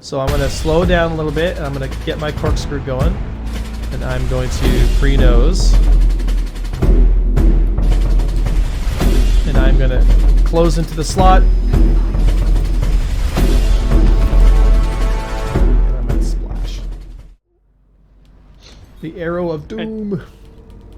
So I'm going to slow down a little bit, and I'm going to get my corkscrew going. And I'm going to pre-nose. And I'm going to close into the slot. And I'm going to splash. The arrow of doom.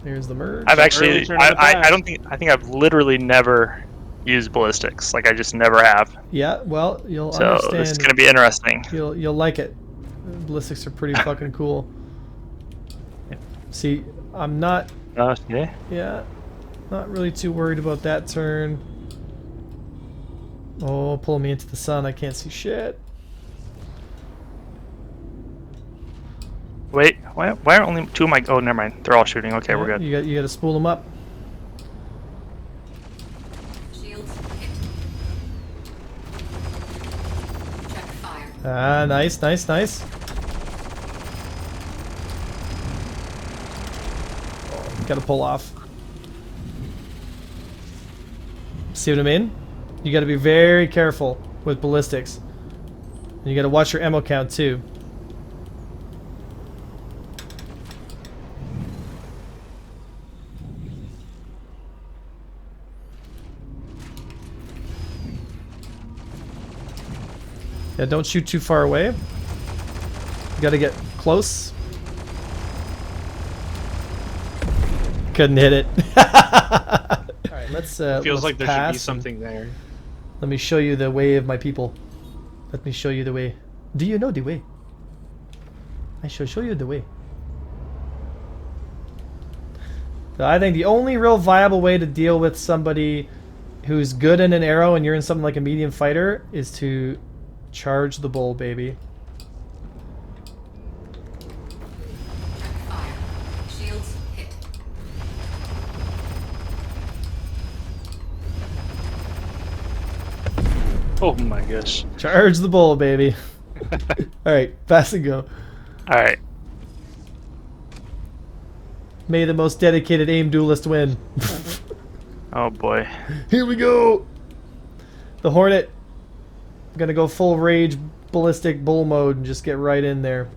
There's the merge. I've actually, I think I've literally never used ballistics. Like, I just never have. Yeah, well, you'll so understand. So this is going to be interesting. You'll like it. Ballistics are pretty fucking cool. See, I'm not... Okay. Yeah, not really too worried about that turn. Oh, pull me into the sun. I can't see shit. Wait, why are only two of my... Oh, never mind. They're all shooting. Okay, Yeah, we're good. You got to spool them up. Shields hit. Check fire. Ah, nice, nice, nice. Oh, got to pull off. See what I mean? You got to be very careful with ballistics. And you got to watch your ammo count too. Yeah, don't shoot too far away. You gotta get close. Couldn't hit it. Alright, let's feels like there should be pass something there. Let me show you the way of my people. Let me show you the way. Do you know the way? I shall show you the way. So I think the only real viable way to deal with somebody who's good in an arrow and you're in something like a medium fighter is to charge the bull, baby. Fire. Shields hit. Oh my gosh. Charge the bull, baby. Alright, pass and go. Alright. May the most dedicated aim duelist win. Oh boy. Here we go! The Hornet. I'm gonna go full rage ballistic bull mode and just get right in there.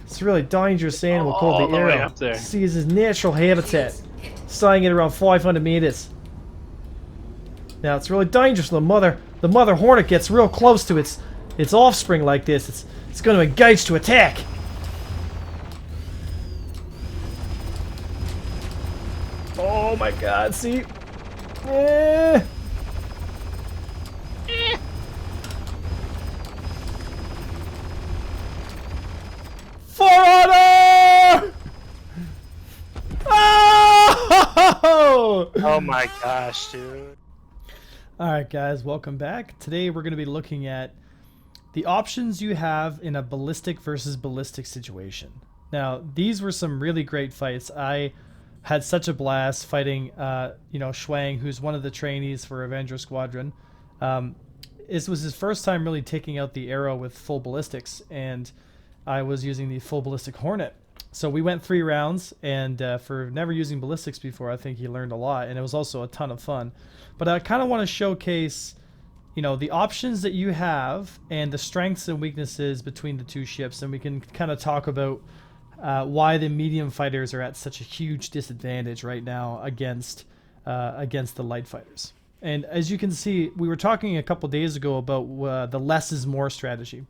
It's really dangerous animal called the way arrow. up there. See, it's his natural habitat. Starting at around 500 meters. Now it's really dangerous. The mother hornet gets real close to its offspring like this. It's going to engage to attack. Oh my God! See, For honor! Oh! Oh my gosh, dude. Alright guys, welcome back. Today we're going to be looking at the options you have in a ballistic versus ballistic situation. Now, these were some really great fights. I had such a blast fighting, Shuang, who's one of the trainees for Avenger Squadron. This was his first time really taking out the arrow with full ballistics, and I was using the full ballistic Hornet. So we went 3 rounds, and for never using ballistics before, I think he learned a lot, and it was also a ton of fun. But I kind of want to showcase, the options that you have and the strengths and weaknesses between the two ships, and we can kind of talk about why the medium fighters are at such a huge disadvantage right now against the light fighters. And as you can see, we were talking a couple days ago about the less is more strategy.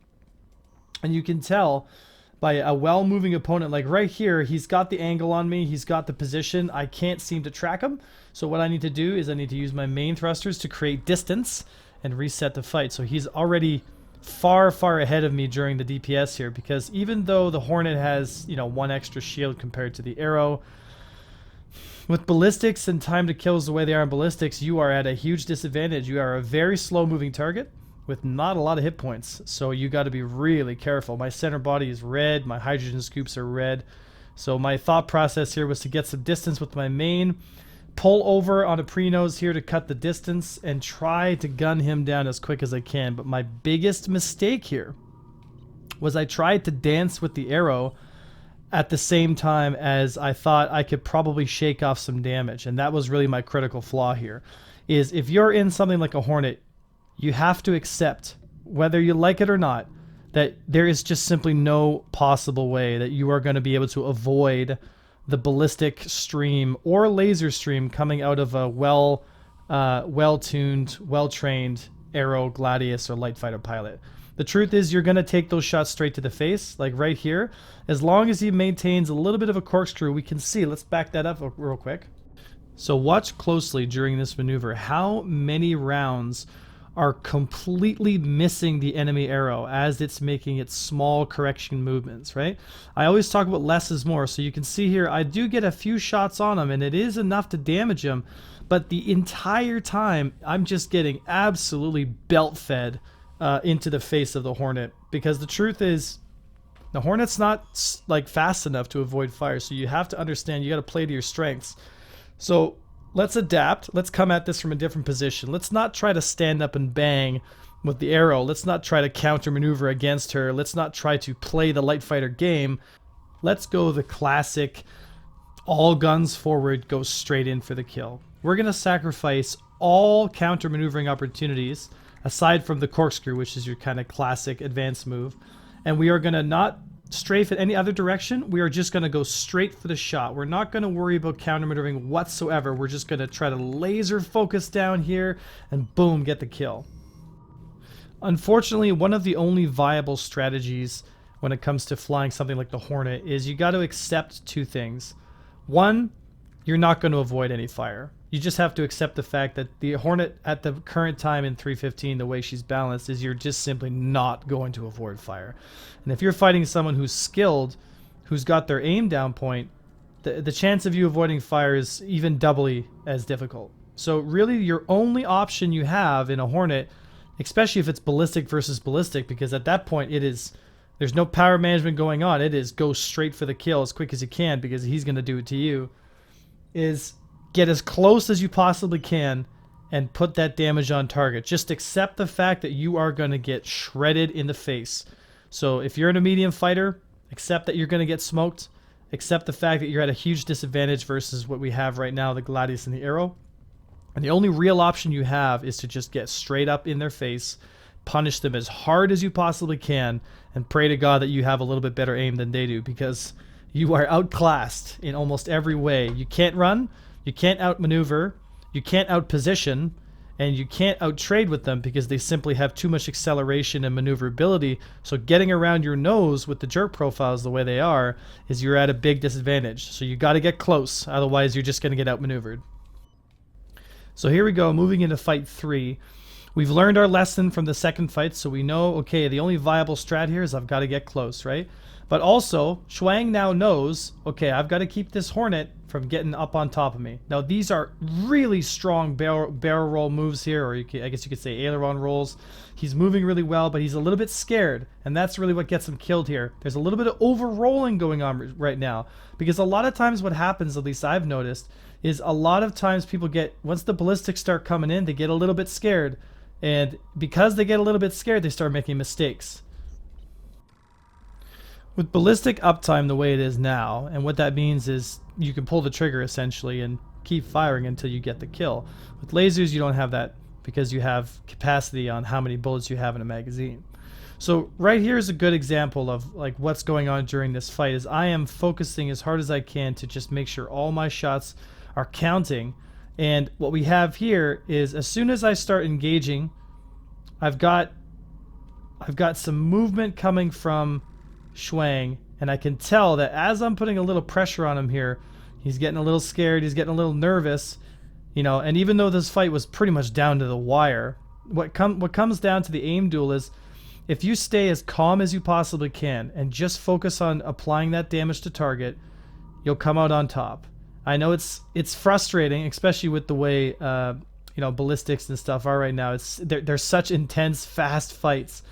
And you can tell by a well-moving opponent, like right here, he's got the angle on me, he's got the position, I can't seem to track him. So what I need to do is I need to use my main thrusters to create distance and reset the fight. So he's already far, far ahead of me during the DPS here, because even though the Hornet has, 1 extra shield compared to the arrow, with ballistics and time to kills the way they are in ballistics, you are at a huge disadvantage. You are a very slow-moving target with not a lot of hit points, so you got to be really careful. My center body is red, my hydrogen scoops are red, so my thought process here was to get some distance with my main, pull over on a pre-nose here to cut the distance, and try to gun him down as quick as I can. But my biggest mistake here was I tried to dance with the arrow at the same time as I thought I could probably shake off some damage, and that was really my critical flaw here, is if you're in something like a Hornet, you have to accept, whether you like it or not, that there is just simply no possible way that you are going to be able to avoid the ballistic stream or laser stream coming out of a well-tuned, well-trained Aero, Gladius, or light fighter pilot. The truth is you're going to take those shots straight to the face, like right here. As long as he maintains a little bit of a corkscrew, we can see. Let's back that up real quick. So watch closely during this maneuver how many rounds are completely missing the enemy arrow as it's making its small correction movements, right? I always talk about less is more. So you can see here, I do get a few shots on him, and it is enough to damage him. But the entire time, I'm just getting absolutely belt-fed into the face of the Hornet, because the truth is the Hornet's not like fast enough to avoid fire. So you have to understand you got to play to your strengths. So let's adapt. Let's come at this from a different position. Let's not try to stand up and bang with the arrow. Let's not try to counter maneuver against her. Let's not try to play the light fighter game. Let's go the classic all guns forward, go straight in for the kill. We're going to sacrifice all counter maneuvering opportunities aside from the corkscrew, which is your kind of classic advanced move. And we are going to not strafe in any other direction. We are just going to go straight for the shot. We're not going to worry about counter maneuvering whatsoever. We're just going to try to laser focus down here and boom, get the kill. Unfortunately, one of the only viable strategies when it comes to flying something like the Hornet is you got to accept two things. One, you're not going to avoid any fire. You just have to accept the fact that the Hornet at the current time in 315, the way she's balanced, is you're just simply not going to avoid fire. And if you're fighting someone who's skilled, who's got their aim down point, the chance of you avoiding fire is even doubly as difficult. So really your only option you have in a Hornet, especially if it's ballistic versus ballistic, because at that point there's no power management going on. It is go straight for the kill as quick as you can because he's going to do it to you, is get as close as you possibly can and put that damage on target. Just accept the fact that you are going to get shredded in the face. So if you're in a medium fighter, accept that you're going to get smoked. Accept the fact that you're at a huge disadvantage versus what we have right now, the Gladius and the Arrow. And the only real option you have is to just get straight up in their face, punish them as hard as you possibly can, and pray to God that you have a little bit better aim than they do, because you are outclassed in almost every way. You can't run, you can't outmaneuver, you can't outposition, and you can't outtrade with them because they simply have too much acceleration and maneuverability. So getting around your nose with the jerk profiles the way they are is you're at a big disadvantage. So you got to get close, otherwise you're just going to get outmaneuvered. So here we go, moving into fight 3. We've learned our lesson from the second fight, so we know, okay, the only viable strat here is I've got to get close, right? But also, Shuang now knows, okay, I've got to keep this Hornet from getting up on top of me. Now, these are really strong barrel roll moves here, or I guess you could say aileron rolls. He's moving really well, but he's a little bit scared, and that's really what gets him killed here. There's a little bit of over-rolling going on right now, because a lot of times what happens, at least I've noticed, is a lot of times people get, once the ballistics start coming in, they get a little bit scared, and because they get a little bit scared, they start making mistakes. With ballistic uptime the way it is now, and what that means is you can pull the trigger essentially and keep firing until you get the kill. With lasers, you don't have that because you have capacity on how many bullets you have in a magazine. So right here is a good example of like what's going on during this fight. Is I am focusing as hard as I can to just make sure all my shots are counting. And what we have here is as soon as I start engaging, I've got some movement coming from Shuang, and I can tell that as I'm putting a little pressure on him here, he's getting a little scared, he's getting a little nervous, you know. And even though this fight was pretty much down to the wire, what comes down to the aim duel is if you stay as calm as you possibly can and just focus on applying that damage to target, you'll come out on top. I know it's frustrating, especially with the way you know, ballistics and stuff are right now. They're such intense, fast fights.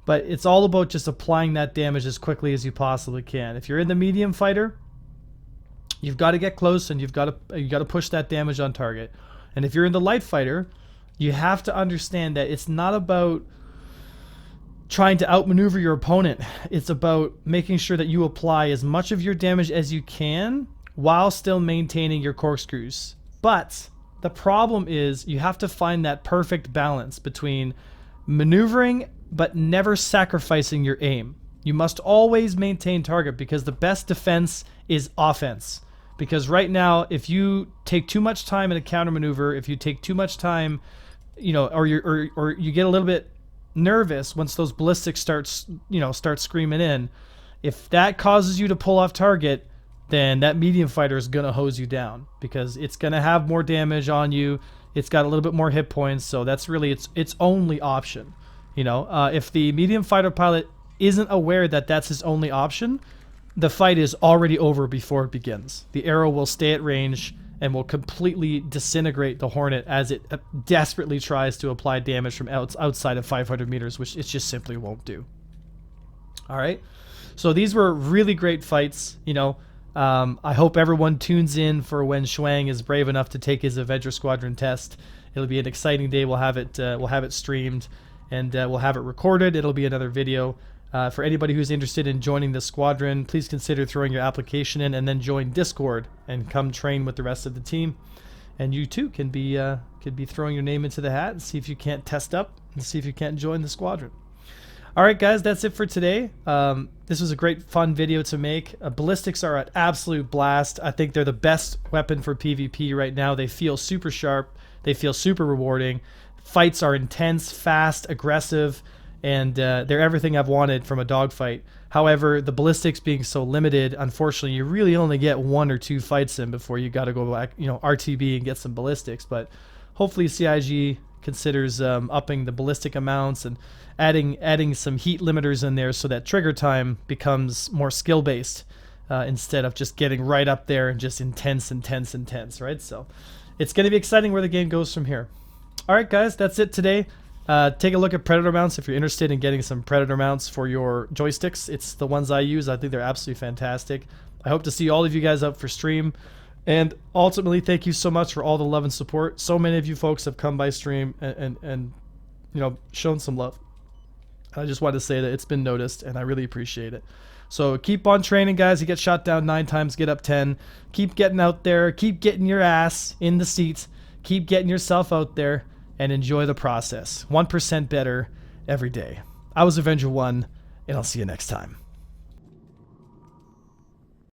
But it's all about just applying that damage as quickly as you possibly can. If you're in the medium fighter, you've got to get close and you got to push that damage on target. And if you're in the light fighter, you have to understand that it's not about trying to outmaneuver your opponent. It's about making sure that you apply as much of your damage as you can while still maintaining your corkscrews. But the problem is you have to find that perfect balance between maneuvering but never sacrificing your aim. You must always maintain target, because the best defense is offense. Because right now, if you take too much time in a counter maneuver, if you take too much time, or you get a little bit nervous once those ballistics start screaming in, if that causes you to pull off target, then that medium fighter is gonna hose you down, because it's gonna have more damage on you. It's got a little bit more hit points, so that's really its only option. If the medium fighter pilot isn't aware that that's his only option, the fight is already over before it begins. The arrow will stay at range and will completely disintegrate the Hornet as it desperately tries to apply damage from outside of 500 meters, which it just simply won't do. All right, so these were really great fights. I hope everyone tunes in for when Shuang is brave enough to take his Avenger Squadron test. It'll be an exciting day. We'll have it streamed, and we'll have it recorded. It'll be another video. For anybody who's interested in joining the squadron, please consider throwing your application in and then join Discord and come train with the rest of the team. And you too can be throwing your name into the hat and see if you can't test up and see if you can't join the squadron. All right, guys, that's it for today. This was a great, fun video to make. Ballistics are an absolute blast. I think they're the best weapon for PvP right now. They feel super sharp. They feel super rewarding. Fights are intense, fast, aggressive, and they're everything I've wanted from a dogfight. However, the ballistics being so limited, unfortunately, you really only get 1 or 2 fights in before you got to go back, RTB and get some ballistics. But hopefully CIG considers upping the ballistic amounts and adding some heat limiters in there so that trigger time becomes more skill based instead of just getting right up there and just intense, right? So it's going to be exciting where the game goes from here. All right, guys, that's it today. Take a look at Predator mounts if you're interested in getting some Predator mounts for your joysticks. It's the ones I use. I think they're absolutely fantastic. I hope to see all of you guys up for stream. And ultimately, thank you so much for all the love and support. So many of you folks have come by stream and shown some love. I just wanted to say that it's been noticed, and I really appreciate it. So keep on training, guys. You get shot down 9 times, get up 10. Keep getting out there. Keep getting your ass in the seat. Keep getting yourself out there. And enjoy the process. 1% better every day. I was Avenger 1, and I'll see you next time.